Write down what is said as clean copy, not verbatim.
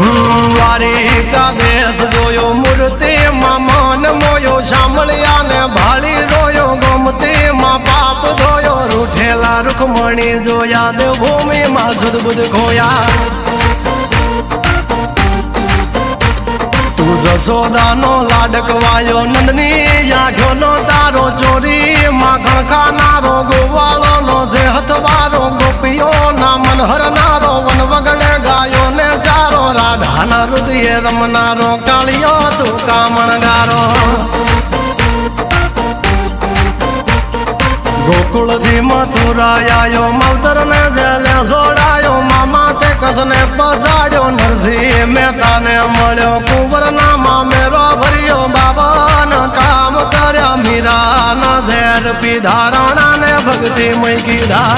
દ્વારિકા દેશ જોયો મૂર્તિમાં મન મોયો સાંભળ્યા ને ભાળી રોયો ગમતીમાં પાપ ધોયો રૂઠેલા રૂખમણી જોયા દેવભૂમિમાં સદબુદ્ધ ખોયા તું જશોદાનો લાડકવાયો નંદની આંખોનો તારો ચોરી માખણ ખાનારો ગોવાળોનો જે હથવારો ગોપીઓના મન હરનારો વન વગડે ગાયો ને ચારો રાધાના હૃદયે રમનારો કાળિયો તું કામણગારો ગોકુળથી મથુરા આયો માવતર ને જેલે જોડાયો મામા તે કસને પસાડ્યો નરસિંહ મહેતાને મળ્યો કુંવરના મામેરો ભર્યો બાબાના કામ કર્યા મીરાના ઝેર પીધા રાણાને ભક્તિ મય કીધા